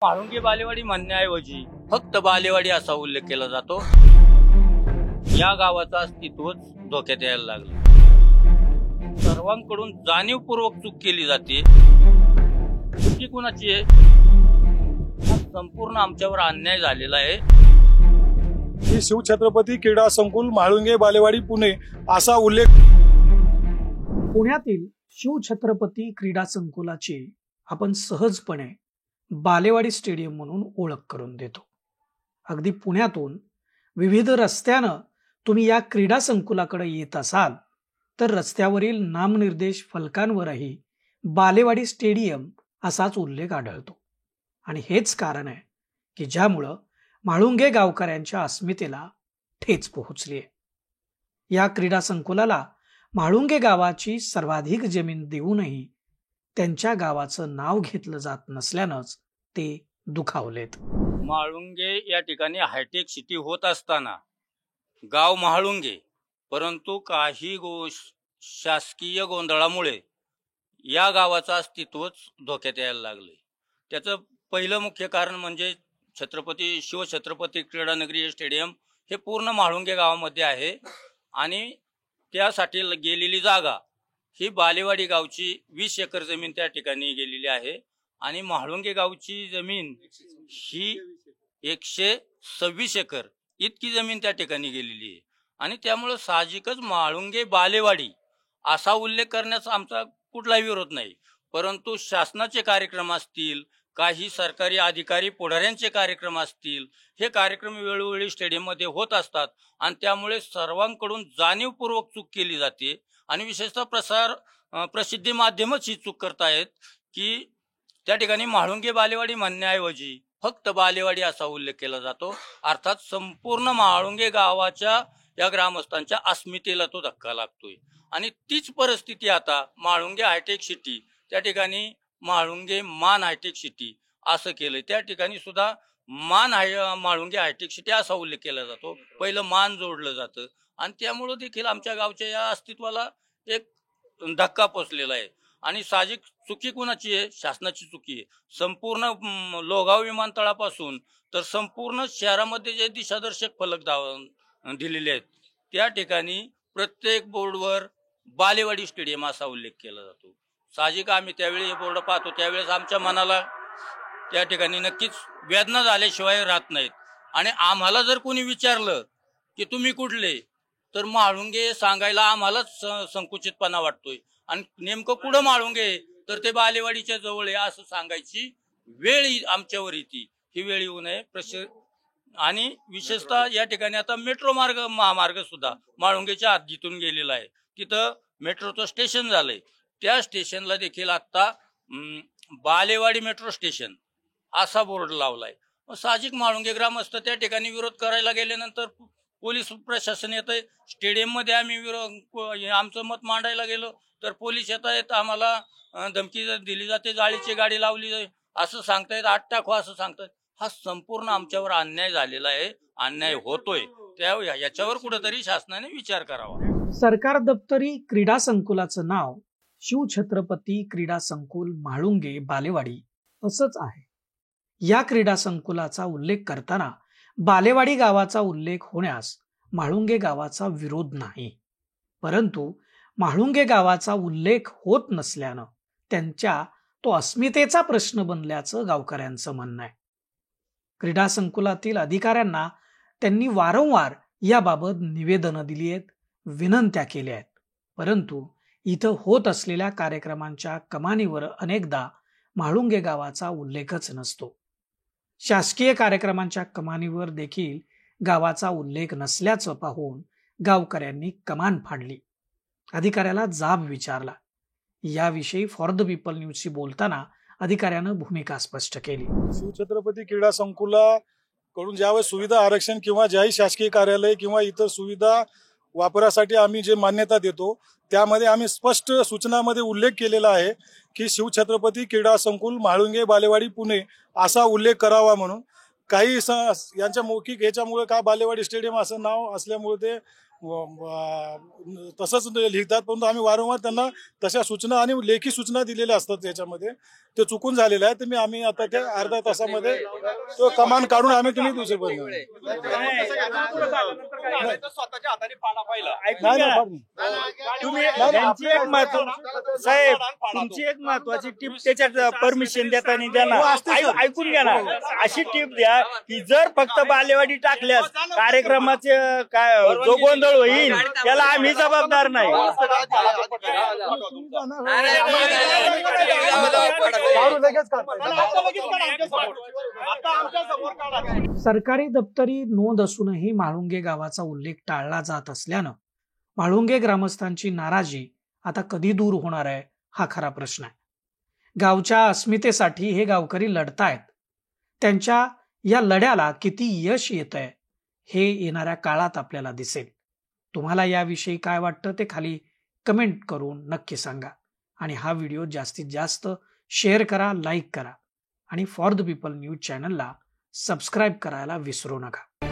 म्हाळुंगे बालेवाडी म्हणण्याऐवजी फक्त बालेवाडी असा उल्लेख केला जातो। या गावाचं अस्तित्वच धोक्यात यायला लागलं। सर्वांकडून जाणीवपूर्वक चूक केली जाते। चुकी कुणाची आहे? संपूर्ण आमच्यावर अन्याय झालेला आहे। ही शिवछत्रपती क्रीडा संकुल म्हाळुंगे बालेवाडी पुणे असा उल्लेख पुण्यातील शिवछत्रपती क्रीडा संकुलाची आपण सहजपणे बालेवाडी स्टेडियम म्हणून ओळख करून देतो। अगदी पुण्यातून विविध रस्त्यानं तुम्ही या क्रीडा संकुलाकडे येत असाल तर रस्त्यावरील नामनिर्देश फलकांवरही बालेवाडी स्टेडियम असाच उल्लेख आढळतो। आणि हेच कारण आहे की ज्यामुळं म्हाळुंगे गावकऱ्यांच्या अस्मितेला ठेच पोहोचली आहे। या क्रीडा संकुलाला म्हाळुंगे गावाची सर्वाधिक जमीन देऊनही त्यांच्या गावाचं नाव घेतलं जात नसल्यानंच ते दुखावलेत। म्हाळुंगे या ठिकाणी हायटेक सिटी होत असताना गाव म्हाळुंगे, परंतु काही शासकीय गोंधळामुळे या गावाचं अस्तित्वच धोक्यात यायला लागले। त्याचं पहिलं मुख्य कारण म्हणजे शिवछत्रपती क्रीडा नगरी स्टेडियम हे पूर्ण म्हाळुंगे गावामध्ये आहे आणि त्यासाठी गेलेली जागा ही बालेवाडी गावची 20 एकर जमीन त्या ठिकाणी गेलेली आहे आणि म्हाळुंगे गावची जमीन ही 126 एकर इतकी जमीन त्या ठिकाणी गेलेली आहे। आणि त्यामुळे साहजिकच म्हाळुंगे बालेवाडी असा उल्लेख करण्याचा आमचा कुठलाही विरोध नाही, परंतु शासनाचे कार्यक्रम असतील, काही सरकारी अधिकारी पुढाऱ्यांचे कार्यक्रम असतील, हे कार्यक्रम वेळोवेळी स्टेडियम मध्ये होत असतात आणि त्यामुळे सर्वांकडून जाणीवपूर्वक चूक केली जाते। आणि विशेषतः प्रसिद्धी माध्यमच ही चूक करतायत की त्या ठिकाणी म्हाळुंगे बालेवाडी म्हणण्याऐवजी फक्त बालेवाडी असा उल्लेख केला जातो। अर्थात संपूर्ण म्हाळुंगे गावाच्या या ग्रामस्थांच्या अस्मितेला तो धक्का लागतोय। आणि तीच परिस्थिती आता म्हाळुंगे हायटेक सिटी त्या ठिकाणी म्हाळुंगे मान हायटेक सिटी असं केलंय। त्या ठिकाणी सुद्धा म्हाळुंगे हायटेक सिटी असा उल्लेख केला जातो, पहिलं मान जोडलं जातं आणि त्यामुळे देखील आमच्या गावच्या या अस्तित्वाला एक धक्का पोचलेला आहे। आणि साहजिक चुकी कुणाची आहे? शासनाची चुकी आहे। संपूर्ण लोगाव विमानतळापासून तर संपूर्ण शहरामध्ये जे दिशादर्शक फलक दिलेले आहेत त्या ठिकाणी प्रत्येक बोर्डवर बालेवाडी स्टेडियम असा उल्लेख केला जातो। साहजिक आम्ही त्यावेळी हे बोर्ड पाहतो त्यावेळेस आमच्या मनाला त्या ठिकाणी नक्कीच वेदना झाल्याशिवाय राहत नाहीत। आणि आम्हाला जर कोणी विचारलं की तुम्ही कुठले, तर म्हाळुंगे सांगायला आम्हालाच संकुचितपणा वाटतोय। आणि नेमकं कुठं म्हाळुंगे, तर ते बालेवाडीच्या जवळ आहे असं सांगायची वेळ आमच्यावर येते। ही वेळ येऊ नये। आणि विशेषतः या ठिकाणी आता मेट्रो महामार्ग सुद्धा म्हाळुंगेच्या हद्दीतून गेलेला आहे। तिथं मेट्रोचं स्टेशन झालंय, त्या स्टेशनला देखील आता बालेवाडी मेट्रो स्टेशन असा बोर्ड लावलाय। साहजिक म्हाळुंगे ग्रामस्थ त्या ठिकाणी विरोध करायला गेल्यानंतर पोलीस प्रशासन येतंय। स्टेडियम मध्ये आम्ही आमचं मत मांडायला गेलो तर पोलीस येत आम्हाला धमकी दिली जाते, जाळीची गाडी लावली असं सांगतायत, आत टाकू असं सांगतायत। हा संपूर्ण आमच्यावर अन्याय झालेला आहे, अन्याय होतोय। त्या याच्यावर कुठेतरी शासनाने विचार करावा। सरकार दप्तरी क्रीडा संकुलाचं नाव शिवछत्रपती क्रीडा संकुल म्हाळुंगे बालेवाडी असंच आहे। या क्रीडा संकुलाचा उल्लेख करताना बालेवाडी गावाचा उल्लेख होण्यास म्हाळुंगे गावाचा विरोध नाही, परंतु म्हाळुंगे गावाचा उल्लेख होत नसल्यानं त्यांच्या तो अस्मितेचा प्रश्न बनल्याचं गावकऱ्यांचं म्हणणं आहे। क्रीडा संकुलातील अधिकाऱ्यांना त्यांनी वारंवार याबाबत निवेदनं दिली आहेत, विनंत्या केल्या आहेत, परंतु इथं होत असलेल्या कार्यक्रमांच्या कमानीवर अनेकदा म्हाळुंगे गावाचा उल्लेखच नसतो। शासकीय कार्यक्रमांच्या कमानीवर देखील गावाचा उल्लेख नसल्याचं पाहून गावकऱ्यांनी कमान फाडली, अधिकाऱ्याला जाब विचारला। याविषयी फॉर द पीपल न्यूजशी बोलताना अधिकाऱ्यानं भूमिका स्पष्ट केली। शिवछत्रपती क्रीडा संकुलाकडून ज्यावेळेस सुविधा आरक्षण किंवा ज्याही शासकीय कार्यालय किंवा इतर सुविधा वापरासाठी आम्ही जे मान्यता देतो त्यामध्ये आम्ही स्पष्ट सूचनामध्ये उल्लेख केलेला आहे की शिवछत्रपती क्रीडा संकुल म्हाळुंगे बालेवाडी पुणे असा उल्लेख करावा म्हणून। काही यांच्या मौखिक ह्याच्यामुळे का बालेवाडी स्टेडियम असं नाव असल्यामुळे ते तसंच लिहितात, परंतु आम्ही वारंवार त्यांना तशा सूचना आणि लेखी सूचना दिलेल्या असतात त्याच्यामध्ये. ते चुकून झालेलं आहे, तर आम्ही आता त्या अर्ध्या तासामध्ये तो कमान काढून आम्ही तुम्ही दुसरे साहेब तुमची एक महत्वाची टीप त्याच्यात परमिशन देताना द्या ना. ऐकून घ्या ना, अशी टीप द्या की जर फक्त बालेवाडी टाकल्यास कार्यक्रमाचे काय जो गोंधळ होईल त्याला आम्ही जबाबदार नाही. सरकारी दप्तरी नोंद असूनही म्हाळुंगे गावाचा उल्लेख टाळला जात असल्यानं म्हाळुंगे ग्रामस्थांची नाराजी आता कधी दूर होणार आहे हा खरा प्रश्न आहे. गावच्या अस्मितेसाठी हे गावकरी लढतायत. त्यांच्या या लढ्याला किती यश येत आहे हे येणाऱ्या काळात आपल्याला दिसेल. तुम्हाला याविषयी काय वाटतं ते खाली कमेंट करून नक्की सांगा. आणि हा व्हिडिओ जास्तीत जास्त शेअर करा, लाईक करा आणि फॉर द पीपल न्यूज चॅनलला सबस्क्राईब करायला विसरू नका.